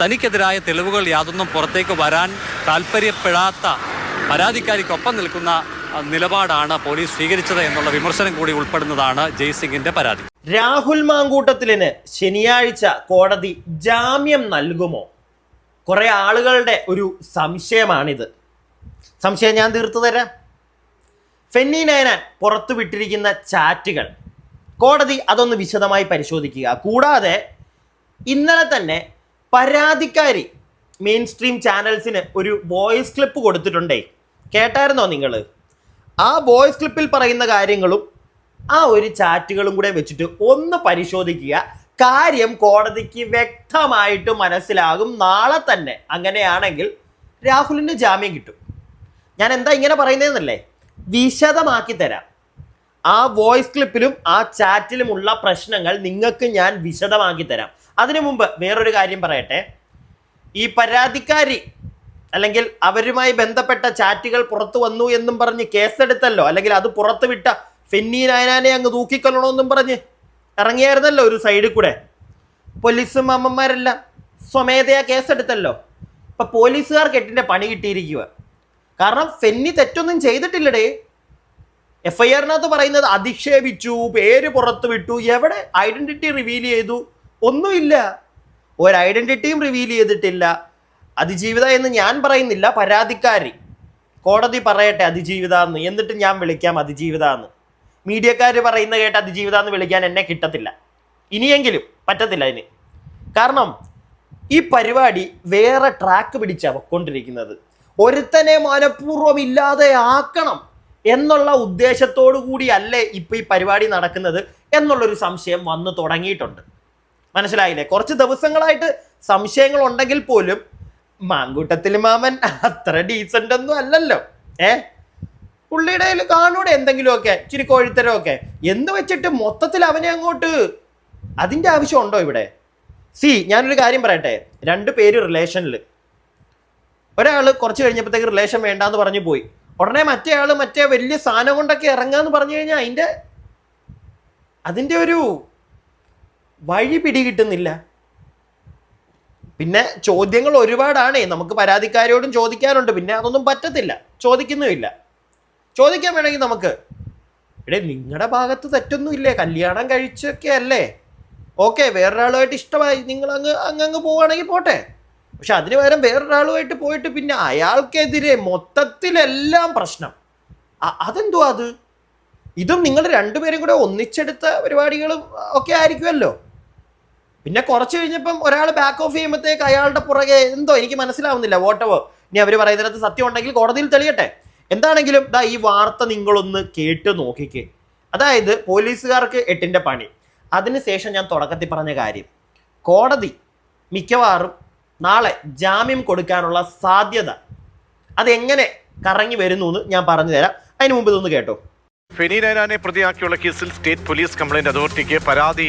തനിക്കെതിരായ തെളിവുകൾ യാതൊന്നും പുറത്തേക്ക് വരാൻ താല്പര്യപ്പെടാത്ത പരാതിക്കാരിക്കൊപ്പം നിൽക്കുന്ന നിലപാടാണ് പോലീസ് സ്വീകരിച്ചത് എന്നുള്ള വിമർശനം കൂടി ഉൾപ്പെടുന്നതാണ് ജയ്സിംഗിന്റെ പരാതി. രാഹുൽ മാങ്കൂട്ടത്തിലിന് ശനിയാഴ്ച കോടതി ജാമ്യം നൽകുമോ? കുറെ ആളുകളുടെ ഒരു സംശയമാണിത്. സംശയം ഞാൻ തീർത്തു തരാം. ഫെന്നി നൈനാൻ പുറത്തുവിട്ടിരിക്കുന്ന ചാറ്റുകൾ കോടതി അതൊന്ന് വിശദമായി പരിശോധിക്കുക. കൂടാതെ ഇന്നലെ തന്നെ പരാതിക്കാരി മെയിൻ സ്ട്രീം ചാനൽസിന് ഒരു വോയിസ് ക്ലിപ്പ് കൊടുത്തിട്ടുണ്ടേ. കേട്ടായിരുന്നോ നിങ്ങൾ? ആ വോയിസ് ക്ലിപ്പിൽ പറയുന്ന കാര്യങ്ങളും ആ ഒരു ചാറ്റുകളും കൂടെ വെച്ചിട്ട് ഒന്ന് പരിശോധിക്കുക. കാര്യം കോടതിക്ക് വ്യക്തമായിട്ട് മനസ്സിലാകും നാളെ തന്നെ. അങ്ങനെയാണെങ്കിൽ രാഹുലിന് ജാമ്യം കിട്ടും. ഞാൻ എന്താ ഇങ്ങനെ പറയുന്നതെന്നല്ലേ, വിശദമാക്കി തരാം. ആ വോയിസ് ക്ലിപ്പിലും ആ ചാറ്റിലുമുള്ള പ്രശ്നങ്ങൾ നിങ്ങൾക്ക് ഞാൻ വിശദമാക്കി തരാം. അതിനു മുമ്പ് വേറൊരു കാര്യം പറയട്ടെ. ഈ പരാതിക്കാരി അല്ലെങ്കിൽ അവരുമായി ബന്ധപ്പെട്ട ചാറ്റുകൾ പുറത്തു വന്നു എന്നും പറഞ്ഞ് കേസെടുത്തല്ലോ, അല്ലെങ്കിൽ അത് പുറത്തു വിട്ട ഫെന്നി നൈനാനെ അങ്ങ് തൂക്കിക്കൊല്ലണമെന്നും പറഞ്ഞ് ഇറങ്ങിയായിരുന്നല്ലോ ഒരു സൈഡിൽ കൂടെ. പോലീസും അമ്മമാരെല്ലാം സ്വമേധയാ കേസെടുത്തല്ലോ. ഇപ്പൊ പോലീസുകാർക്ക് എട്ടിന്റെ പണി കിട്ടിയിരിക്കുക. കാരണം ഫെന്നി തെറ്റൊന്നും ചെയ്തിട്ടില്ലടേ. FIR-നകത്ത് പറയുന്നത് അധിക്ഷേപിച്ചു, പേര് പുറത്തു വിട്ടു, എവിടെ ഐഡന്റിറ്റി റിവീൽ ചെയ്തു? ഒന്നുമില്ല. ഒരു ഐഡന്റിറ്റിയും റിവീൽ ചെയ്തിട്ടില്ല. അതിജീവിത എന്ന് ഞാൻ പറയുന്നില്ല, പരാതിക്കാരി. കോടതി പറയട്ടെ അതിജീവിത എന്ന്, എന്നിട്ട് ഞാൻ വിളിക്കാം അതിജീവിത എന്ന്. മീഡിയക്കാർ പറയുന്ന കേട്ട് അതിജീവിത എന്ന് വിളിക്കാൻ എന്നെ കിട്ടത്തില്ല. ഇനിയെങ്കിലും പറ്റത്തില്ല അതിന്. കാരണം ഈ പരിപാടി വേറെ ട്രാക്ക് പിടിച്ചാണ് പൊക്കൊണ്ടിരിക്കുന്നത്. ഒരുത്തനെ മനഃപൂർവ്വം ഇല്ലാതെ ആക്കണം എന്നുള്ള ഉദ്ദേശത്തോടു കൂടിയല്ലേ ഇപ്പൊ ഈ പരിപാടി നടക്കുന്നത് എന്നുള്ളൊരു സംശയം വന്നു തുടങ്ങിയിട്ടുണ്ട്. മനസ്സിലായില്ലേ? കുറച്ച് ദിവസങ്ങളായിട്ട് സംശയങ്ങൾ ഉണ്ടെങ്കിൽ പോലും മാങ്കൂട്ടത്തിൽ മാമൻ അത്ര ഡീസന്റ് ഒന്നും അല്ലല്ലോ. പുള്ളിയുടെ കാണൂടെ എന്തെങ്കിലുമൊക്കെ ഇച്ചിരി കോഴിത്തരമൊക്കെ. എന്ത് വെച്ചിട്ട് മൊത്തത്തിൽ അവനെ അങ്ങോട്ട്, അതിൻ്റെ ആവശ്യമുണ്ടോ ഇവിടെ? ഞാനൊരു കാര്യം പറയട്ടെ. 2 പേര് റിലേഷനിൽ, ഒരാൾ കുറച്ച് കഴിഞ്ഞപ്പോഴത്തേക്ക് റിലേഷൻ വേണ്ടാന്ന് പറഞ്ഞു പോയി. ഉടനെ മറ്റേ ആൾ മറ്റേ വലിയ സാധനം കൊണ്ടൊക്കെ ഇറങ്ങാന്ന് പറഞ്ഞു കഴിഞ്ഞാൽ അതിൻ്റെ ഒരു വഴി പിടികിട്ടുന്നില്ല. പിന്നെ ചോദ്യങ്ങൾ ഒരുപാടാണേ. നമുക്ക് പരാതിക്കാരോടും ചോദിക്കാറുണ്ട്. പിന്നെ അതൊന്നും പറ്റത്തില്ല, ചോദിക്കുന്നുമില്ല. ചോദിക്കാൻ വേണമെങ്കിൽ നമുക്ക്, നിങ്ങളുടെ ഭാഗത്ത് തെറ്റൊന്നും ഇല്ലേ? കല്യാണം കഴിച്ചൊക്കെ അല്ലേ, ഓക്കെ. വേറൊരാളുമായിട്ട് ഇഷ്ടമായി, നിങ്ങൾ അങ്ങ് പോവുകയാണെങ്കിൽ പോട്ടെ. പക്ഷെ അതിന് പകരം വേറൊരാളുമായിട്ട് പോയിട്ട് പിന്നെ അയാൾക്കെതിരെ മൊത്തത്തിലെല്ലാം പ്രശ്നം. അതെന്തോ അത്? ഇതും നിങ്ങൾ 2 പേരും കൂടെ ഒന്നിച്ചെടുത്ത പരിപാടികളും ഒക്കെ ആയിരിക്കുമല്ലോ. പിന്നെ കുറച്ച് കഴിഞ്ഞപ്പം ഒരാൾ ബാക്ക് ഓഫ് ചെയ്യുമ്പോഴത്തേക്ക് അയാളുടെ പുറകെ എന്തോ എനിക്ക് മനസ്സിലാവുന്നില്ല. വോട്ടവോ, ഇനി അവർ പറയുന്നതിനകത്ത് സത്യം ഉണ്ടെങ്കിൽ കോടതിയിൽ തെളിയട്ടെ. എന്താണെങ്കിലും ഈ വാർത്ത നിങ്ങളൊന്ന് കേട്ട് നോക്കിക്കേ. അതായത് പോലീസുകാർക്ക് എട്ടിൻ്റെ പണി. അതിനുശേഷം ഞാൻ തുടക്കത്തിൽ പറഞ്ഞ കാര്യം, കോടതി മിക്കവാറും നാളെ ജാമ്യം കൊടുക്കാനുള്ള സാധ്യത അതെങ്ങനെ കറങ്ങി വരുന്നു എന്ന് ഞാൻ പറഞ്ഞു തരാം. അതിന് മുമ്പ് ഇതൊന്ന് കേട്ടോ. ഫെന്നി നൈനാനെ പ്രതിയാക്കിയുള്ള കേസിൽ സ്റ്റേറ്റ് പോലീസ് കംപ്ലയിന്റ് അതോറിറ്റിക്ക് പരാതി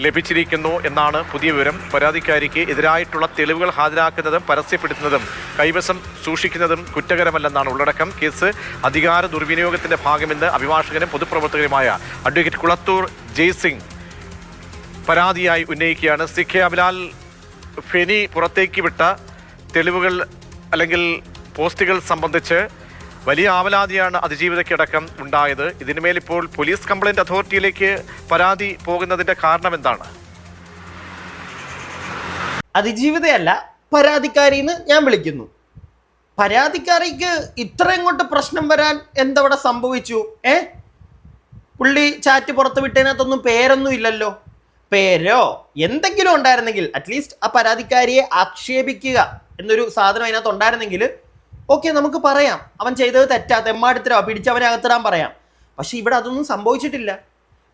ലഭിച്ചിരിക്കുന്നു എന്നാണ് പുതിയ വിവരം. പരാതിക്കാരിക്ക് എതിരായിട്ടുള്ള തെളിവുകൾ ഹാജരാക്കുന്നതും പരസ്യപ്പെടുത്തുന്നതും കൈവശം സൂക്ഷിക്കുന്നതും കുറ്റകരമല്ലെന്നാണ് ഉള്ളടക്കം. കേസ് അധികാര ദുർവിനിയോഗത്തിന്റെ ഭാഗമെന്ന് അഭിഭാഷകനും പൊതുപ്രവർത്തകനുമായ അഡ്വക്കേറ്റ് കുളത്തൂർ ജയ്സിംഗ് പരാതിയായി ഉന്നയിക്കുകയാണ്. CK അബിലാൽ, ഫെനി പുറത്തേക്ക് വിട്ട തെളിവുകൾ അല്ലെങ്കിൽ പോസ്റ്റുകൾ സംബന്ധിച്ച് വലിയ ആവലാതിയാണ് അതിജീവിതയ്ക്കടക്കം ഉണ്ടായത്. ഇതിനുമേൽ ഇപ്പോൾ പോലീസ് കംപ്ലയിന്റ് അതോറിറ്റിയിലേക്ക് പരാതി പോകുന്നതിന്റെ കാരണം എന്താണ്? അതിജീവിതയല്ല, പരാതിക്കാരിന്ന് ഞാൻ വിളിക്കുന്നു. പരാതിക്കാരിക്ക് ഇത്ര ഇങ്ങോട്ട് പ്രശ്നം വരാൻ എന്തവിടെ സംഭവിച്ചു? പുള്ളി ചാറ്റ് പുറത്ത് വിട്ടതിനകത്തൊന്നും പേരൊന്നും ഇല്ലല്ലോ. പേരോ എന്തെങ്കിലും ഉണ്ടായിരുന്നെങ്കിൽ, അറ്റ്ലീസ്റ്റ് ആ പരാതിക്കാരിയെ ആക്ഷേപിക്കുക എന്നൊരു സാധനം അതിനകത്ത് ഉണ്ടായിരുന്നെങ്കിൽ ഓക്കെ, നമുക്ക് പറയാം അവൻ ചെയ്തത് തെറ്റാ, തെമ്മാടിത്തരോ, പിടിച്ചവനെ അകത്തിടാൻ പറയാം. പക്ഷെ ഇവിടെ അതൊന്നും സംഭവിച്ചിട്ടില്ല.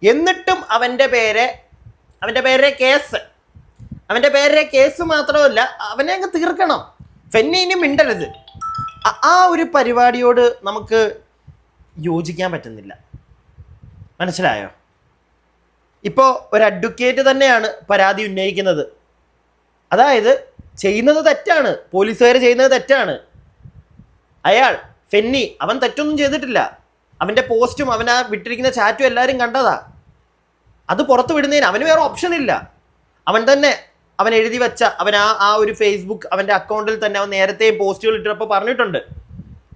എന്നിട്ടും അവൻ്റെ പേരെ കേസ് മാത്രമല്ല, അവനെ അങ്ങ് തീർക്കണം. ഫെന്നിന് മിണ്ടരുത്. ആ ഒരു പരിപാടിയോട് നമുക്ക് യോജിക്കാൻ പറ്റുന്നില്ല. മനസ്സിലായോ? ഇപ്പോൾ ഒരു അഡ്വക്കേറ്റ് തന്നെയാണ് പരാതി ഉന്നയിക്കുന്നത്. അതായത് ചെയ്യുന്നത് തെറ്റാണ്, പോലീസുകാർ ചെയ്യുന്നത് തെറ്റാണ്. ഫെന്നി അവൻ തെറ്റൊന്നും ചെയ്തിട്ടില്ല. അവൻ്റെ പോസ്റ്റും അവനാ വിട്ടിരിക്കുന്ന ചാറ്റും എല്ലാവരും കണ്ടതാ. അത് പുറത്തു വിടുന്നതിന് അവന് വേറെ ഓപ്ഷൻ ഇല്ല. അവൻ തന്നെ അവൻ എഴുതി വെച്ച അവൻ ആ ഒരു ഫേസ്ബുക്ക് അവൻ്റെ അക്കൗണ്ടിൽ തന്നെ അവൻ നേരത്തെ പോസ്റ്റുകൾ ഇട്ടപ്പോൾ പറഞ്ഞിട്ടുണ്ട്,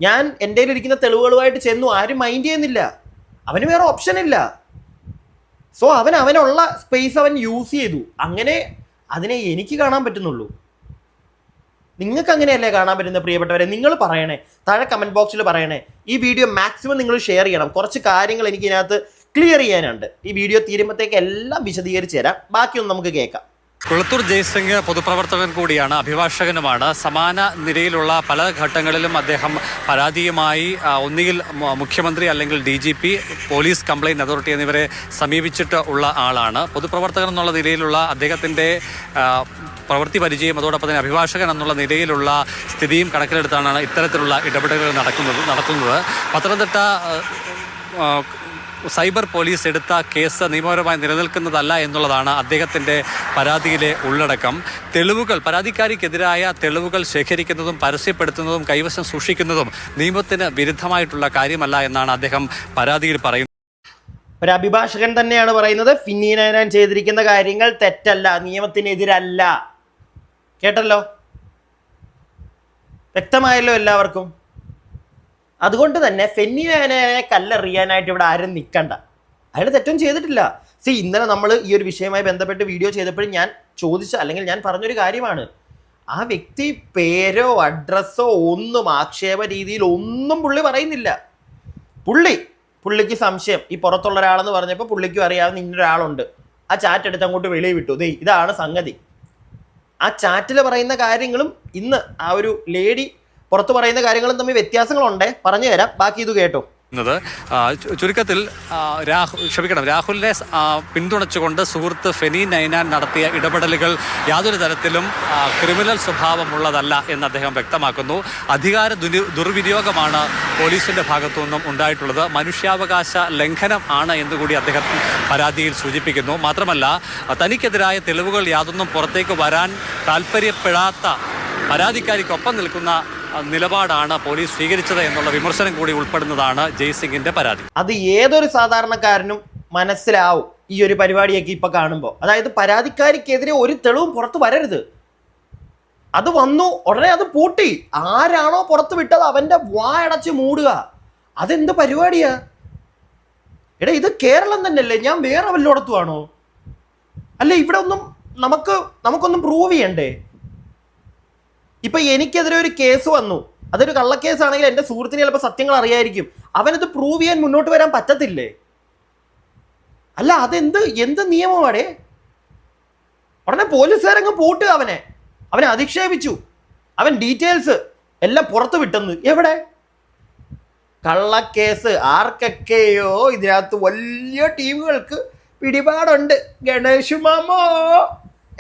ഞാൻ എൻ്റെ ഇരിക്കുന്ന തെളിവുകളുമായിട്ട് ചെന്നു, ആരും മൈൻഡ് ചെയ്യുന്നില്ല, അവന് വേറെ ഓപ്ഷൻ ഇല്ല. സോ അവനുള്ള സ്പേസ് അവൻ യൂസ് ചെയ്തു. അങ്ങനെ അതിനെ എനിക്ക് കാണാൻ പറ്റുന്നുള്ളൂ. നിങ്ങൾക്ക് അങ്ങനെയല്ലേ കാണാൻ പറ്റുന്ന പ്രിയപ്പെട്ടവരെ? നിങ്ങൾ പറയണേ, താഴെ കമൻറ്റ് ബോക്സിൽ പറയണേ. ഈ വീഡിയോ മാക്സിമം നിങ്ങൾ ഷെയർ ചെയ്യണം. കുറച്ച് കാര്യങ്ങൾ എനിക്ക് ഇതിനകത്ത് ക്ലിയർ ചെയ്യാനുണ്ട്. ഈ വീഡിയോ തീരുമ്പോഴത്തേക്ക് എല്ലാം വിശദീകരിച്ച് തരാം. ബാക്കിയൊന്നും നമുക്ക് കേൾക്കാം. കുളത്തൂർ ജയ്സിംഗ് പൊതുപ്രവർത്തകൻ കൂടിയാണ്, അഭിഭാഷകനുമാണ്. സമാന നിരയിലുള്ള പല ഘട്ടങ്ങളിലും അദ്ദേഹം പരാതിയുമായി ഒന്നുകിൽ മുഖ്യമന്ത്രി അല്ലെങ്കിൽ DGP, പോലീസ് കംപ്ലയിൻറ്റ് അതോറിറ്റി എന്നിവരെ സമീപിച്ചിട്ട് ഉള്ള ആളാണ്. പൊതുപ്രവർത്തകൻ എന്നുള്ള നിലയിലുള്ള അദ്ദേഹത്തിൻ്റെ പ്രവൃത്തി പരിചയം, അതോടൊപ്പം തന്നെ അഭിഭാഷകൻ എന്നുള്ള നിലയിലുള്ള സ്ഥിതിയും കണക്കിലെടുത്താണ് ഇത്തരത്തിലുള്ള ഇടപെടലുകൾ നടത്തുന്നത്. പത്തനംതിട്ട സൈബർ പോലീസ് എടുത്ത കേസ് നിയമപരമായി നിലനിൽക്കുന്നതല്ല എന്നുള്ളതാണ് അദ്ദേഹത്തിൻ്റെ പരാതിയിലെ ഉള്ളടക്കം. തെളിവുകൾ, പരാതിക്കാരിക്കെതിരായ തെളിവുകൾ ശേഖരിക്കുന്നതും പരസ്യപ്പെടുത്തുന്നതും കൈവശം സൂക്ഷിക്കുന്നതും നിയമത്തിന് വിരുദ്ധമായിട്ടുള്ള കാര്യമല്ല എന്നാണ് അദ്ദേഹം പരാതിയിൽ പറയുന്നത്. ഒരു അഭിഭാഷകൻ തന്നെയാണ് പറയുന്നത്, ഫിന്നി നൈനാൻ ചെയ്തിരിക്കുന്ന കാര്യങ്ങൾ തെറ്റല്ല, നിയമത്തിനെതിരല്ല. കേട്ടല്ലോ, വ്യക്തമായല്ലോ എല്ലാവർക്കും. അതുകൊണ്ട് തന്നെ ഫെന്നി നൈനാനെ കല്ലെറിയാനായിട്ട് ഇവിടെ ആരും നിൽക്കണ്ട. അയാൾ തെറ്റും ചെയ്തിട്ടില്ല. ഇന്നലെ നമ്മൾ ഈ ഒരു വിഷയവുമായി ബന്ധപ്പെട്ട് വീഡിയോ ചെയ്തപ്പോഴും ഞാൻ ചോദിച്ച, അല്ലെങ്കിൽ ഞാൻ പറഞ്ഞൊരു കാര്യമാണ്, ആ വ്യക്തി പേരോ അഡ്രസ്സോ ഒന്നും ആക്ഷേപ രീതിയിൽ ഒന്നും പുള്ളി പറയുന്നില്ല. പുള്ളിക്ക് സംശയം, ഈ പുറത്തുള്ള ഒരാളെന്ന് പറഞ്ഞപ്പോൾ പുള്ളിക്കും അറിയാവുന്ന ഇന്നൊരാളുണ്ട്. ആ ചാറ്റ് എടുത്ത് അങ്ങോട്ട് വെളിയിൽ വിട്ടു. ഇതാണ് സംഗതി. ആ ചാറ്റിൽ പറയുന്ന കാര്യങ്ങളും ഇന്ന് ആ ഒരു ലേഡി പുറത്ത് പറയുന്ന കാര്യങ്ങളും തമ്മിൽ വ്യത്യാസങ്ങളുണ്ട്. പറഞ്ഞു തരാം, ബാക്കി ഇത് കേട്ടോ. ചുരുക്കത്തിൽ രാഹുലിനെ പിന്തുണച്ചുകൊണ്ട് സുഹൃത്ത് ഫെനി നൈനാൻ നടത്തിയ ഇടപെടലുകൾ യാതൊരു തരത്തിലും ക്രിമിനൽ സ്വഭാവമുള്ളതല്ല എന്ന് അദ്ദേഹം വ്യക്തമാക്കുന്നു. അധികാര ദുർവിനിയോഗമാണ് പോലീസിന്റെ ഭാഗത്തു നിന്നും ഉണ്ടായിട്ടുള്ളത്. മനുഷ്യാവകാശ ലംഘനം ആണ് എന്നുകൂടി അദ്ദേഹം പരാതിയിൽ സൂചിപ്പിക്കുന്നു. മാത്രമല്ല, തനിക്കെതിരായ തെളിവുകൾ യാതൊന്നും പുറത്തേക്ക് വരാൻ താല്പര്യപ്പെടാത്ത പരാതിക്കാരിക്കൊപ്പം നിൽക്കുന്ന നിലപാടാണ് പോലീസ് സ്വീകരിച്ചത് എന്നുള്ള വിമർശനം കൂടി ഉൾപ്പെടുന്നതാണ് ജയ്സിംഗിന്റെ പരാതി. അത് ഏതൊരു സാധാരണക്കാരനും മനസ്സിലാവും ഈ ഒരു പരിപാടിയൊക്കെ ഇപ്പൊ കാണുമ്പോൾ. അതായത് പരാതിക്കാരിക്കെതിരെ ഒരു തെളിവും പുറത്ത് വരരുത്. അത് വന്നു ഉടനെ അത് പൂട്ടി. ആരാണോ പുറത്ത് വിട്ടത് അവന്റെ വായടച്ച് മൂടുക. അതെന്ത് പരിപാടിയാ? ഇത് കേരളം തന്നെയല്ലേ? ഞാൻ വേറെ വല്ലോടത്തുവാണോ? അല്ലേ, ഇവിടെ ഒന്നും നമുക്കൊന്നും പ്രൂവ് ചെയ്യണ്ടേ? ഇപ്പൊ എനിക്കെതിരെ ഒരു കേസ് വന്നു, അതൊരു കള്ളക്കേസാണെങ്കിൽ എൻ്റെ സുഹൃത്തിന് ചിലപ്പോൾ സത്യങ്ങൾ അറിയായിരിക്കും. അവനത് പ്രൂവ് ചെയ്യാൻ മുന്നോട്ട് വരാൻ പറ്റത്തില്ലേ? അല്ല, എന്ത് നിയമമാടേ? ഉടനെ പോലീസുകാരങ്ങ് പൂട്ടുക. അവനെ അധിക്ഷേപിച്ചു, അവൻ ഡീറ്റെയിൽസ് എല്ലാം പുറത്തു വിട്ടെന്ന്. എവിടെ കള്ളക്കേസ്? ആർക്കൊക്കെയോ ഇതിനകത്ത് വലിയ ടീമുകൾക്ക് പിടിപാടുണ്ട്. ഗണേഷ് മാമോ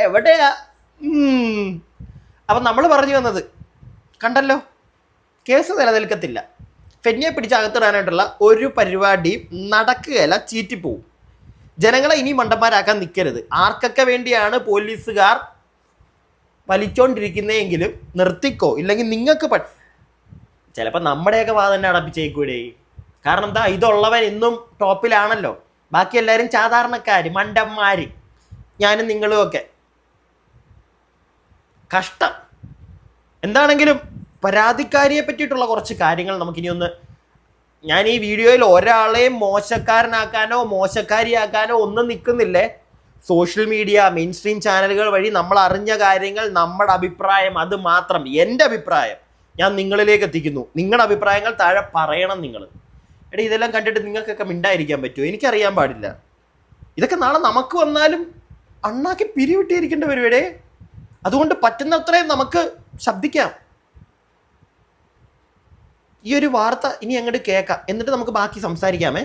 എവിടെയാ? അപ്പം നമ്മൾ പറഞ്ഞു വന്നത് കണ്ടല്ലോ, കേസ് നിലനിൽക്കത്തില്ല. ഫെന്നിയെ പിടിച്ചകത്തിടാനായിട്ടുള്ള ഒരു പരിപാടിയും നടക്കുകയല്ല, ചീറ്റിപ്പോവും. ജനങ്ങളെ ഇനി മണ്ടന്മാരാക്കാൻ നിൽക്കരുത്. ആർക്കൊക്കെ വേണ്ടിയാണ് പോലീസുകാർ വലിച്ചോണ്ടിരിക്കുന്നതെങ്കിലും നിർത്തിക്കോ, ഇല്ലെങ്കിൽ നിങ്ങൾക്ക് ചിലപ്പോൾ നമ്മുടെയൊക്കെ വാ തന്നെ അടപ്പിച്ചേക്കൂടെ. കാരണം എന്താ, ഇതുള്ളവൻ ഇന്നും ടോപ്പിലാണല്ലോ. ബാക്കി എല്ലാവരും സാധാരണക്കാർ, മണ്ടന്മാർ, ഞാനും നിങ്ങളും ഒക്കെ. കഷ്ടം. എന്താണെങ്കിലും പരാതിക്കാരിയെ പറ്റിയിട്ടുള്ള കുറച്ച് കാര്യങ്ങൾ നമുക്കിനി ഒന്ന്, ഞാൻ ഈ വീഡിയോയിൽ ഒരാളെയും മോശക്കാരനാക്കാനോ മോശക്കാരിയാക്കാനോ ഒന്നും നിൽക്കുന്നില്ലേ. സോഷ്യൽ മീഡിയ, മെയിൻ സ്ട്രീം ചാനലുകൾ വഴി നമ്മൾ അറിഞ്ഞ കാര്യങ്ങൾ, നമ്മുടെ അഭിപ്രായം, അത് മാത്രം, എൻ്റെ അഭിപ്രായം ഞാൻ നിങ്ങളിലേക്ക് എത്തിക്കുന്നു. നിങ്ങളുടെ അഭിപ്രായങ്ങൾ താഴെ പറയണം നിങ്ങൾ. ഇതെല്ലാം കണ്ടിട്ട് നിങ്ങൾക്കൊക്കെ മിണ്ടായിരിക്കാൻ പറ്റുമോ? എനിക്കറിയാൻ പാടില്ല. ഇതൊക്കെ നാളെ നമുക്ക് വന്നാലും അണ്ണാക്കി പിരിവിട്ടിരിക്കേണ്ടി വരുവേ. അതുകൊണ്ട് പറ്റുന്നത്രയും നമുക്ക് ശബ്ദിക്കാം. ഈ ഒരു വാർത്ത ഇനി അങ്ങോട്ട് കേൾക്കാം, എന്നിട്ട് നമുക്ക് ബാക്കി സംസാരിക്കാമേ.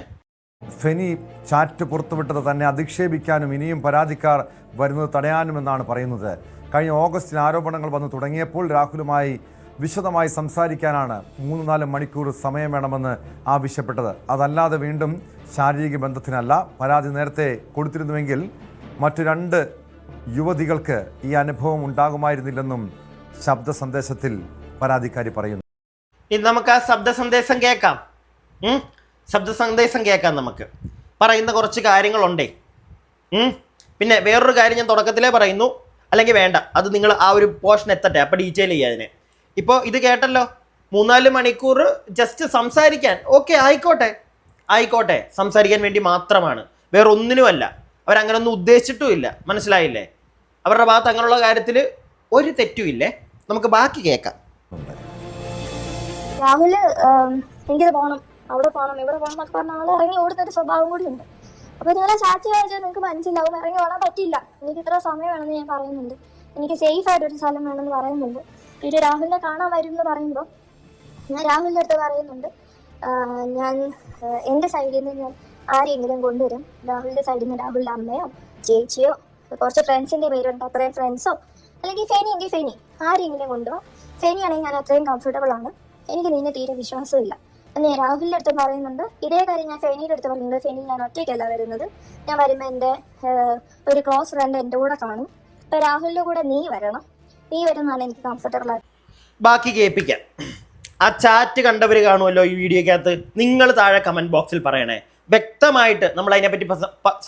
ഫെനി ചാറ്റ് പുറത്തുവിട്ടത് തന്നെ അധിക്ഷേപിക്കാനും ഇനിയും പരാതിക്കാർ വരുന്നത് തടയാനുമെന്നാണ് പറയുന്നത്. കഴിഞ്ഞ ഓഗസ്റ്റിൽ ആരോപണങ്ങൾ വന്നു തുടങ്ങിയപ്പോൾ രാഹുലുമായി വിശദമായി സംസാരിക്കാനാണ് 3-4 മണിക്കൂർ സമയം വേണമെന്ന് ആവശ്യപ്പെട്ടത്. അതല്ലാതെ വീണ്ടും ശാരീരിക ബന്ധത്തിനല്ല. പരാതി നേരത്തെ കൊടുത്തിരുന്നുവെങ്കിൽ മറ്റു 2 യുവതികൾക്ക് ഈ അനുഭവം ഉണ്ടാകുമായിരുന്നില്ലെന്നും ശബ്ദ സന്ദേശത്തിൽ പരാതിക്കാരി പറയുന്നു. ഇനി നമുക്ക് ആ ശബ്ദ സന്ദേശം കേൾക്കാം. നമുക്ക് പറയുന്ന കുറച്ച് കാര്യങ്ങളുണ്ടേ. പിന്നെ വേറൊരു കാര്യം ഞാൻ തുടക്കത്തിലേ പറയുന്നു, അല്ലെങ്കിൽ വേണ്ട, അത് നിങ്ങൾ ആ ഒരു പോർഷൻ എത്തട്ടെ, അപ്പോൾ ഡീറ്റെയിൽ ചെയ്യുക അതിനെ. ഇപ്പോൾ ഇത് കേട്ടല്ലോ, 3-4 മണിക്കൂർ ജസ്റ്റ് സംസാരിക്കാൻ. ഓക്കെ, ആയിക്കോട്ടെ, സംസാരിക്കാൻ വേണ്ടി മാത്രമാണ്, വേറെ ഒന്നിനുമല്ല. അവരങ്ങനൊന്നും ഉദ്ദേശിച്ചിട്ടുമില്ല. മനസ്സിലായില്ലേ? അവരുടെ ഭാഗത്ത് അങ്ങനെയുള്ള കാര്യത്തിൽ ഒരു തെറ്റുമില്ലേ. നമുക്ക് ബാക്കി കേൾക്കാം. രാഹുൽ എനിക്കിത് പോകണം, അവിടെ പോകണം, ഇവിടെ പോകണം എന്നൊക്കെ പറഞ്ഞ ആൾ ഇറങ്ങി ഓടുന്നൊരു സ്വഭാവം കൂടി ഉണ്ട്. അപ്പോൾ നിങ്ങളെ ചാറ്റ് വായിച്ചാൽ നിങ്ങൾക്ക് മനസ്സിലാവും ഇറങ്ങി ഓടാൻ പറ്റില്ല. എനിക്ക് ഇത്ര സമയം വേണമെന്ന് ഞാൻ പറയുന്നുണ്ട്, എനിക്ക് സേഫ് ആയിട്ടൊരു സ്ഥലം വേണമെന്ന് പറയുന്നുണ്ട്. ഇത് രാഹുലിനെ കാണാൻ വരും എന്ന് പറയുമ്പോൾ ഞാൻ രാഹുലിൻ്റെ അടുത്ത് പറയുന്നുണ്ട്, ഞാൻ എൻ്റെ സൈഡിൽ നിന്ന് ഞാൻ ആരെങ്കിലും കൊണ്ടുവരും. രാഹുലിൻ്റെ സൈഡിൽ നിന്ന് രാഹുലിൻ്റെ അമ്മയോ ചേച്ചിയോ കുറച്ച് ഫ്രണ്ട്സിൻ്റെ പേരുണ്ട്, അത്രയും ഫ്രണ്ട്സോ, അല്ലെങ്കിൽ ഫെനി എങ്കിൽ ഫെനി, ആരെങ്കിലും കൊണ്ടുപോകാം. ഫെനിയാണെങ്കിൽ ഞാൻ അത്രയും കംഫർട്ടബിൾ ആണ്, എനിക്ക് നിന്നെ തീരെ വിശ്വാസമില്ല എന്ന് ഞാൻ രാഹുലിൻ്റെ അടുത്ത് പറയുന്നുണ്ട്. ഇതേ കാര്യം ഞാൻ ഫെനിയുടെ അടുത്ത് പറയുന്നുണ്ട്. ഫെനി, ഞാൻ ഒറ്റയ്ക്കല്ല വരുന്നത്, ഞാൻ വരുമ്പോൾ എൻ്റെ ഒരു ക്ലോസ് ഫ്രണ്ട് എൻ്റെ കൂടെ കാണും. അപ്പോൾ രാഹുലിൻ്റെ കൂടെ നീ വരണം, നീ വരുന്നതാണ് എനിക്ക് കംഫർട്ടബിൾ ആയിട്ട്. ബാക്കി കേൾപ്പിക്കാം. ആ ചാറ്റ് കണ്ടവർ കാണുമല്ലോ ഈ വീഡിയോക്കകത്ത്, നിങ്ങൾ താഴെ കമൻറ്റ് ബോക്സിൽ പറയണേ. വ്യക്തമായിട്ട് നമ്മൾ അതിനെപ്പറ്റി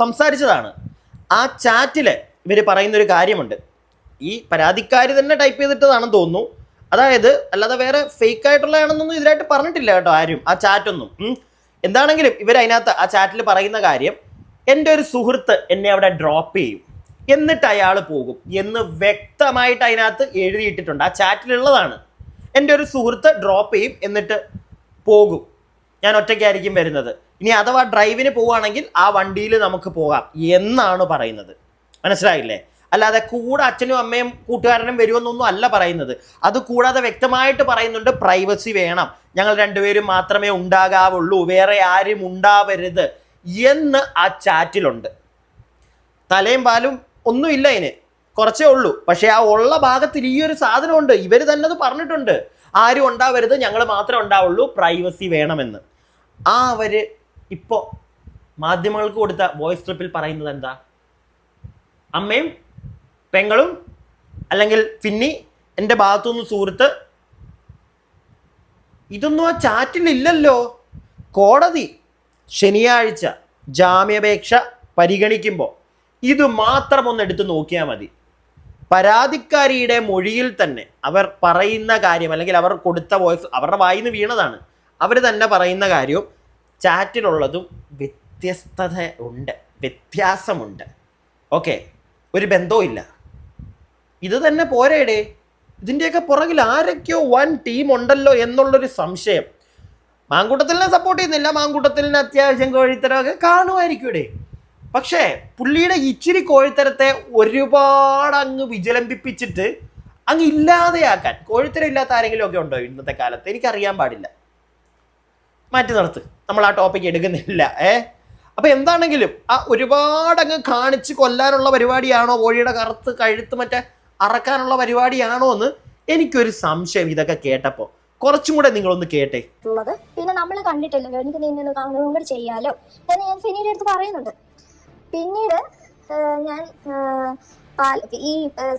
സംസാരിച്ചതാണ്. ആ ചാറ്റിൽ ഇവർ പറയുന്നൊരു കാര്യമുണ്ട്, ഈ പരാതിക്കാരി തന്നെ ടൈപ്പ് ചെയ്തിട്ടതാണെന്ന് തോന്നുന്നു. അതായത് അല്ലാതെ വേറെ ഫേക്ക് ആയിട്ടുള്ളതാണെന്നൊന്നും ഇതിലായിട്ട് പറഞ്ഞിട്ടില്ല കേട്ടോ ആരും, ആ ചാറ്റൊന്നും. എന്താണെങ്കിലും ഇവരതിനകത്ത് ആ ചാറ്റിൽ പറയുന്ന കാര്യം, എൻ്റെ ഒരു സുഹൃത്ത് എന്നെ അവിടെ ഡ്രോപ്പ് ചെയ്യും, എന്നിട്ട് അയാൾ പോകും എന്ന് വ്യക്തമായിട്ട് അതിനകത്ത് എഴുതിയിട്ടിട്ടുണ്ട്. ആ ചാറ്റിലുള്ളതാണ്. എൻ്റെ ഒരു സുഹൃത്ത് ഡ്രോപ്പ് ചെയ്യും എന്നിട്ട് പോകും, ഞാൻ ഒറ്റയ്ക്കായിരിക്കും വരുന്നത്, ഇനി അഥവാ ഡ്രൈവിന് പോവുകയാണെങ്കിൽ ആ വണ്ടിയിൽ നമുക്ക് പോകാം എന്നാണ് പറയുന്നത്. മനസ്സിലായില്ലേ? അല്ലാതെ കൂടെ അച്ഛനും അമ്മയും കൂട്ടുകാരനും വരുമെന്നൊന്നും അല്ല പറയുന്നത്. അത് കൂടാതെ വ്യക്തമായിട്ട് പറയുന്നുണ്ട്, പ്രൈവസി വേണം, ഞങ്ങൾ രണ്ടുപേരും മാത്രമേ ഉണ്ടാകാവുള്ളൂ, വേറെ ആരും ഉണ്ടാവരുത് എന്ന് ആ ചാറ്റിലുണ്ട്. തലയും പാലും ഒന്നുമില്ല അതിന്, കുറച്ചേ ഉള്ളൂ. പക്ഷേ ആ ഉള്ള ഭാഗത്തിൽ ഈ ഒരു സാധനമുണ്ട്. ഇവർ തന്നെ അത് പറഞ്ഞിട്ടുണ്ട്, ആരും ഉണ്ടാവരുത്, ഞങ്ങൾ മാത്രമേ ഉണ്ടാവുള്ളൂ, പ്രൈവസി വേണമെന്ന്. അവർ ഇപ്പോൾ മാധ്യമങ്ങൾക്ക് കൊടുത്ത വോയിസ് ക്ലിപ്പിൽ പറയുന്നത് എന്താ? അമ്മയും പെങ്ങളും അല്ലെങ്കിൽ ഫിന്നി, എൻ്റെ ഭാഗത്തുനിന്ന് സുഹൃത്ത്, ഇതൊന്നും ആ ചാറ്റിലില്ലല്ലോ. കോടതി ശനിയാഴ്ച ജാമ്യാപേക്ഷ പരിഗണിക്കുമ്പോൾ ഇത് മാത്രം ഒന്ന് എടുത്ത് നോക്കിയാൽ മതി. പരാതിക്കാരിയുടെ മൊഴിയിൽ തന്നെ അവർ പറയുന്ന കാര്യം, അല്ലെങ്കിൽ അവർ കൊടുത്ത വോയിസ് അവരുടെ വായിൽ നിന്ന് വീണതാണ്, അവർ തന്നെ പറയുന്ന കാര്യവും ചാറ്റിലുള്ളതും വ്യത്യാസമുണ്ട്. ഓക്കെ, ഒരു ബന്ധവും ഇല്ല. ഇത് തന്നെ പോരേടേ, ഇതിൻ്റെയൊക്കെ പുറകിൽ ആരൊക്കെയോ വൻ ടീം ഉണ്ടല്ലോ എന്നുള്ളൊരു സംശയം. മാങ്കൂട്ടത്തിലിനെ സപ്പോർട്ട് ചെയ്യുന്നില്ല, മാങ്കൂട്ടത്തിലിന് അത്യാവശ്യം കോഴിത്തരമൊക്കെ കാണുമായിരിക്കൂടെ. പക്ഷേ പുള്ളിയുടെ ഇച്ചിരി കോഴിത്തരത്തെ ഒരുപാട് അങ്ങ് വിജലംബിപ്പിച്ചിട്ട് അങ്ങ് ഇല്ലാതെയാക്കാൻ, കോഴിത്തരം ഇല്ലാത്ത ആരെങ്കിലും ഒക്കെ ഉണ്ടോ ഇന്നത്തെ കാലത്ത്? എനിക്കറിയാൻ പാടില്ല. മാറ്റി നിർത്ത്, നമ്മൾ ആ ടോപ്പിക്ക് എടുക്കുന്നില്ല. അപ്പം എന്താണെങ്കിലും ആ ഒരുപാട് അങ്ങ് കാണിച്ച് കൊല്ലാനുള്ള പരിപാടിയാണോ, കോഴിയുടെ കഴുത്ത് മറ്റേ അറക്കാനുള്ള പരിപാടിയാണോ എന്ന് എനിക്കൊരു സംശയം ഇതൊക്കെ കേട്ടപ്പോൾ. കുറച്ചും കൂടെ നിങ്ങളൊന്ന് കേട്ടേ. പിന്നെ നമ്മൾ കണ്ടിട്ടില്ലല്ലോ, എനിക്ക് നിന്നെ കാണുകയും കൂടെ ചെയ്യാലോ എന്ന് ഞാൻ ഫെനിയുടെ അടുത്ത് പറയുന്നുണ്ട്. പിന്നീട് ഞാൻ ഈ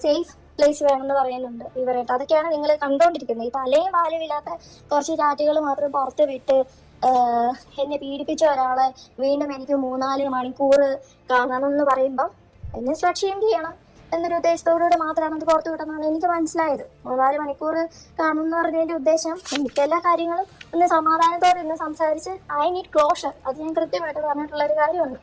സേഫ് പ്ലേസ് വേണമെന്ന് പറയുന്നുണ്ട് ഇവരായിട്ട്. അതൊക്കെയാണ് നിങ്ങൾ കണ്ടുകൊണ്ടിരിക്കുന്നത്. ഈ തലയും വാലും ഇല്ലാത്ത കുറച്ച് ചാറ്റുകൾ മാത്രം പുറത്ത് വിട്ട് എന്നെ പീഡിപ്പിച്ച ഒരാളെ വീണ്ടും എനിക്ക് 3-4 മണിക്കൂർ കാണണമെന്ന് പറയുമ്പം എന്നെ ലക്ഷ്യം ചെയ്യണം എന്നൊരു ഉദ്ദേശത്തോടുകൂടെ മാത്രമാണ് അത് പുറത്തു വിട്ടെന്നാണ് എനിക്ക് മനസ്സിലായത്. 3-4 മണിക്കൂർ കാണുമെന്ന് പറഞ്ഞതിൻ്റെ ഉദ്ദേശം എനിക്ക് എല്ലാ കാര്യങ്ങളും ഒന്ന് സമാധാനത്തോടെ ഒന്ന് സംസാരിച്ച് ഐ നീഡ് ക്ലോഷർ, അത് ഞാൻ കൃത്യമായിട്ട് പറഞ്ഞിട്ടുള്ളൊരു കാര്യമുണ്ട്.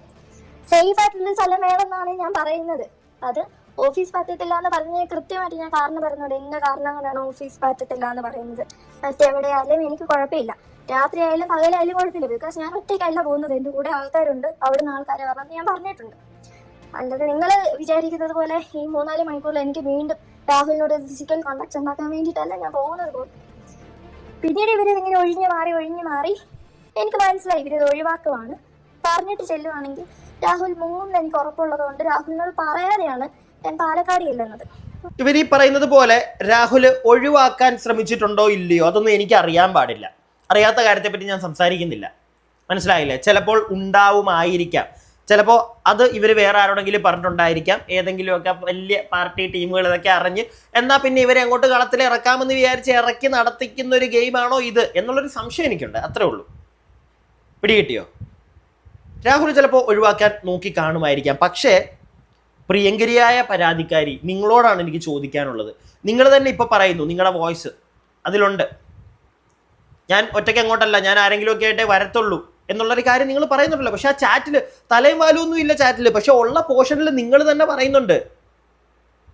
സേഫ് ആയിട്ടുള്ള സ്ഥലം വേണമെന്നാണ് ഞാൻ പറയുന്നത്. അത് ഓഫീസ് പറ്റത്തില്ല എന്ന് പറഞ്ഞാൽ കൃത്യമായിട്ട് ഞാൻ കാരണം പറയുന്നുണ്ട്, ഇന്ന കാരണം കൊണ്ടാണ് ഓഫീസ് പറ്റത്തില്ല എന്ന് പറയുന്നത്. മറ്റെവിടെയായാലും എനിക്ക് കുഴപ്പമില്ല, രാത്രി ആയാലും പകലായാലും കുഴപ്പമില്ല. ബിക്കോസ് ഞാൻ ഒറ്റയ്ക്കല്ല പോകുന്നത്, എൻ്റെ കൂടെ ആൾക്കാരുണ്ട്, അവിടുന്ന് ആൾക്കാരെ പറഞ്ഞ് ഞാൻ പറഞ്ഞിട്ടുണ്ട്. അല്ലാതെ നിങ്ങൾ വിചാരിക്കുന്നത് പോലെ ഈ 3-4 മണിക്കൂറിൽ എനിക്ക് വീണ്ടും രാഹുലിനോട് ഫിസിക്കൽ കോണ്ടാക്ട് ഉണ്ടാക്കാൻ വേണ്ടിയിട്ടല്ല ഞാൻ പോകുന്നത് പോലും. പിന്നീട് ഇവരിതിങ്ങനെ ഒഴിഞ്ഞു മാറി എനിക്ക് മനസ്സിലായി ഇവരിത് ഒഴിവാക്കുവാണ്. പറഞ്ഞിട്ട് ചെല്ലുവാണെങ്കിൽ രാഹുൽ മൂന്ന് എനിക്ക് ഉറപ്പുള്ളത് കൊണ്ട് രാഹുലിനോട് പറയാതെയാണ് ഞാൻ പാലക്കാട് ചെല്ലുന്നത്. ഇവർ ഈ പറയുന്നത് പോലെ രാഹുൽ ഒഴിവാക്കാൻ ശ്രമിച്ചിട്ടുണ്ടോ ഇല്ലയോ അതൊന്നും എനിക്ക് അറിയാൻ പാടില്ല. അറിയാത്ത കാര്യത്തെപ്പറ്റി ഞാൻ സംസാരിക്കുന്നില്ല. മനസ്സിലായില്ലേ? ചിലപ്പോൾ ഉണ്ടാവുമായിരിക്കാം, ചിലപ്പോൾ അത് ഇവർ വേറെ ആരോടെങ്കിലും പറഞ്ഞിട്ടുണ്ടായിരിക്കാം, ഏതെങ്കിലുമൊക്കെ വലിയ പാർട്ടി ടീമുകൾ ഇതൊക്കെ അറിഞ്ഞ് എന്നാൽ പിന്നെ ഇവരെ അങ്ങോട്ട് കളത്തിൽ ഇറക്കാമെന്ന് വിചാരിച്ച് ഇറക്കി നടത്തിക്കുന്ന ഒരു ഗെയിമാണോ ഇത് എന്നുള്ളൊരു സംശയം എനിക്കുണ്ട്. അത്രേ ഉള്ളൂ. പിടികിട്ടിയോ? രാഹുൽ ചിലപ്പോൾ ഒഴിവാക്കാൻ നോക്കി കാണുമായിരിക്കാം. പക്ഷേ പ്രിയങ്കരിയായ പരാതിക്കാരി, നിങ്ങളോടാണ് എനിക്ക് ചോദിക്കാനുള്ളത്. നിങ്ങൾ തന്നെ ഇപ്പൊ പറയുന്നു, നിങ്ങളുടെ വോയിസ് അതിലുണ്ട്, ഞാൻ ഒറ്റയ്ക്ക് അങ്ങോട്ടല്ല, ഞാൻ ആരെങ്കിലും ഒക്കെ ആയിട്ടേ വരത്തുള്ളൂ എന്നുള്ളൊരു കാര്യം നിങ്ങൾ പറയുന്നുണ്ടല്ലോ. പക്ഷെ ആ ചാറ്റിൽ തലയും വാലൊന്നും ഇല്ല ചാറ്റിൽ. പക്ഷെ ഉള്ള പോർഷനിൽ നിങ്ങൾ തന്നെ പറയുന്നുണ്ട്,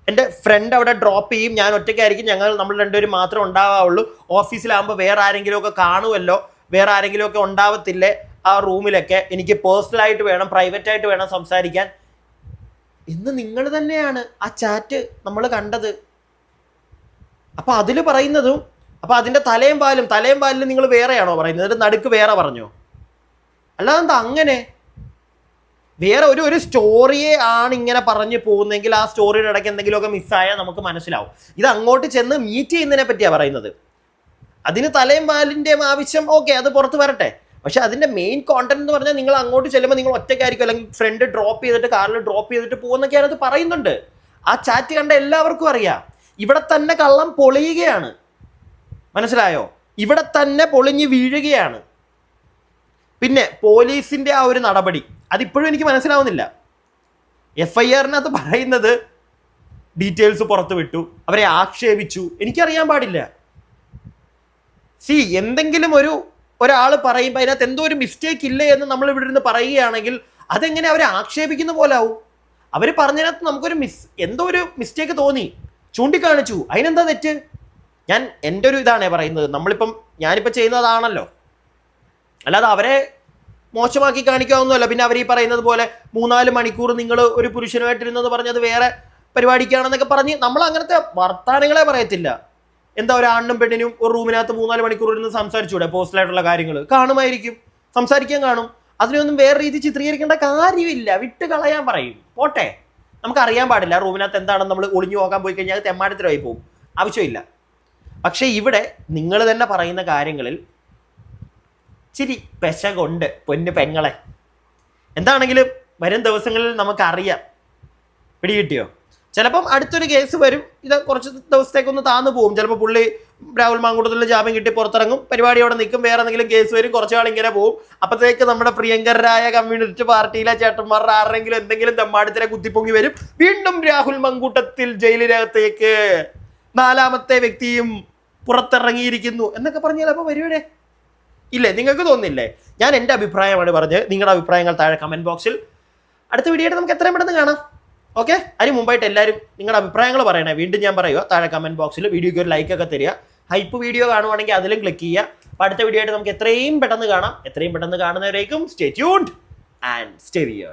എൻ്റെ ഫ്രണ്ട് അവിടെ ഡ്രോപ്പ് ചെയ്യും, ഞാൻ ഒറ്റയ്ക്കായിരിക്കും, നമ്മൾ രണ്ടുപേരും മാത്രമേ ഉണ്ടാവുള്ളൂ, ഓഫീസിലാകുമ്പോൾ വേറെ ആരെങ്കിലും ഒക്കെ കാണുമല്ലോ, വേറെ ആരെങ്കിലും ഒക്കെ ഉണ്ടാവത്തില്ലേ ആ റൂമിലൊക്കെ, എനിക്ക് പേഴ്സണലായിട്ട് വേണം, പ്രൈവറ്റ് ആയിട്ട് വേണം സംസാരിക്കാൻ എന്ന് നിങ്ങൾ തന്നെയാണ് ആ ചാറ്റ് നമ്മൾ കണ്ടത്. അപ്പൊ അതിൽ പറയുന്നതും, അപ്പൊ അതിന്റെ തലയും പാലിലും നിങ്ങൾ വേറെയാണോ പറയുന്നത്? നടുക്ക് വേറെ പറഞ്ഞോ? അല്ലാതെ അങ്ങനെ വേറെ ഒരു സ്റ്റോറിയെ ആണ് ഇങ്ങനെ പറഞ്ഞു പോകുന്നെങ്കിൽ ആ സ്റ്റോറിയുടെ ഇടയ്ക്ക് എന്തെങ്കിലുമൊക്കെ മിസ്സായാൽ നമുക്ക് മനസ്സിലാവും. ഇത് അങ്ങോട്ട് ചെന്ന് മീറ്റ് ചെയ്യുന്നതിനെ പറ്റിയാണ് പറയുന്നത്. അതിന് തലയും പാലിൻ്റെയും ആവശ്യം, ഓക്കെ, അത് പുറത്ത് വരട്ടെ. പക്ഷെ അതിന്റെ മെയിൻ കോണ്ടന്റ് എന്ന് പറഞ്ഞാൽ നിങ്ങൾ അങ്ങോട്ട് ചെല്ലുമ്പോൾ നിങ്ങൾ ഒറ്റയ്ക്കായിരിക്കും, അല്ലെങ്കിൽ ഫ്രണ്ട് ഡ്രോപ്പ് ചെയ്തിട്ട് കാറിൽ ഡ്രോപ്പ് ചെയ്തിട്ട് പോകുന്നൊക്കെയാണ് അത് പറയുന്നുണ്ട്. ആ ചാറ്റ് കണ്ട എല്ലാവർക്കും അറിയാം. ഇവിടെ തന്നെ കള്ളം പൊളിയുകയാണ്, മനസ്സിലായോ? ഇവിടെ തന്നെ പൊളിഞ്ഞ് വീഴുകയാണ്. പിന്നെ പോലീസിന്റെ ആ ഒരു നടപടി അതിപ്പോഴും എനിക്ക് മനസ്സിലാവുന്നില്ല. FIR-നകത്ത് പറയുന്നത് ഡീറ്റെയിൽസ് പുറത്തു വിട്ടു, അവരെ ആക്ഷേപിച്ചു. എനിക്കറിയാൻ പാടില്ല. എന്തെങ്കിലും ഒരാൾ പറയുമ്പോൾ അതിനകത്ത് എന്തോ ഒരു മിസ്റ്റേക്ക് ഇല്ലേ എന്ന് നമ്മൾ ഇവിടെ നിന്ന് പറയുകയാണെങ്കിൽ അതെങ്ങനെ അവരെ ആക്ഷേപിക്കുന്ന പോലെ ആവും? അവർ പറഞ്ഞതിനകത്ത് നമുക്കൊരു എന്തോ ഒരു മിസ്റ്റേക്ക് തോന്നി, ചൂണ്ടിക്കാണിച്ചു, അതിനെന്താ തെറ്റ്? ഞാൻ എൻ്റെ ഒരു ഇതാണേ പറയുന്നത്. ഞാനിപ്പോൾ ചെയ്യുന്നതാണല്ലോ, അല്ലാതെ അവരെ മോശമാക്കി കാണിക്കാവുന്നതല്ല. പിന്നെ അവർ ഈ പറയുന്നത് പോലെ 3-4 മണിക്കൂർ നിങ്ങൾ ഒരു പുരുഷനുമായിട്ടിരുന്നെന്ന് പറഞ്ഞത് വേറെ പരിപാടിക്കാണെന്നൊക്കെ പറഞ്ഞ് നമ്മൾ അങ്ങനത്തെ വർത്താനങ്ങളെ പറയത്തില്ല. എന്താ ഒരു ആണിനും പെണ്ണിനും ഒരു റൂമിനകത്ത് 3-4 മണിക്കൂർ ഇരുന്ന് സംസാരിച്ചൂടെ? പേഴ്സണലായിട്ടുള്ള കാര്യങ്ങൾ കാണുമായിരിക്കും, സംസാരിക്കാൻ കാണും. അതിനൊന്നും വേറെ രീതി ചിത്രീകരിക്കേണ്ട കാര്യമില്ല, വിട്ട് കളയാൻ പറയും. പോട്ടെ, നമുക്കറിയാൻ പാടില്ല റൂമിനകത്ത് എന്താണെന്ന്. നമ്മൾ ഒളിഞ്ഞു പോകാൻ പോയി കഴിഞ്ഞാൽ തെമ്മാടത്തിലായി പോകും, ആവശ്യമില്ല. പക്ഷേ ഇവിടെ നിങ്ങൾ തന്നെ പറയുന്ന കാര്യങ്ങളിൽ ഇച്ചിരി പെശകൊണ്ട് പൊന്നു പെങ്ങളെ. എന്താണെങ്കിലും വരും ദിവസങ്ങളിൽ നമുക്കറിയാം. പിടികിട്ടിയോ? ചിലപ്പം അടുത്തൊരു കേസ് വരും, ഇത് കുറച്ച് ദിവസത്തേക്കൊന്ന് താന്നു പോകും. ചിലപ്പോൾ പുള്ളി രാഹുൽ മാങ്കൂട്ടത്തിൽ ജാമ്യം കിട്ടി പുറത്തിറങ്ങും, പരിപാടിയോടെ നിൽക്കും, വേറെ എന്തെങ്കിലും കേസ് വരും, കുറച്ചാൾ ഇങ്ങനെ പോകും. അപ്പോഴത്തേക്ക് നമ്മുടെ പ്രിയങ്കരായ കമ്മ്യൂണിസ്റ്റ് പാർട്ടിയിലെ ചേട്ടന്മാരുടെ ആരെങ്കിലും എന്തെങ്കിലും തെമ്മാടിത്തരെ കുത്തിപ്പൊങ്ങി വരും. വീണ്ടും രാഹുൽ മാങ്കൂട്ടത്തിൽ ജയിലിനകത്തേക്ക് 4ാമത്തെ വ്യക്തിയും പുറത്തിറങ്ങിയിരിക്കുന്നു എന്നൊക്കെ പറഞ്ഞാൽ അപ്പോൾ വരുവേ ഇല്ലേ? നിങ്ങൾക്ക് തോന്നുന്നില്ലേ? ഞാൻ എൻ്റെ അഭിപ്രായമാണ് പറഞ്ഞത്. നിങ്ങളുടെ അഭിപ്രായങ്ങൾ താഴെ കമൻറ്റ് ബോക്സിൽ. അടുത്ത വീഡിയോയിൽ നമുക്ക് എത്രയും പെട്ടെന്ന് കാണാം. ഓക്കെ, അതിന് മുമ്പായിട്ട് എല്ലാവരും നിങ്ങളുടെ അഭിപ്രായങ്ങൾ പറയണേ. വീണ്ടും ഞാൻ പറയുക, താഴെ കമൻറ്റ് ബോക്സിൽ വീഡിയോയ്ക്ക് ഒരു ലൈക്കൊക്കെ തരിക. ഹൈപ്പ് വീഡിയോ കാണുവാണെങ്കിൽ അതിലും ക്ലിക്ക് ചെയ്യുക. അപ്പോൾ അടുത്ത വീഡിയോ ആയിട്ട് നമുക്ക് എത്രയും പെട്ടെന്ന് കാണാം. എത്രയും പെട്ടെന്ന് കാണുന്നവരേക്കും stay tuned and stay weird.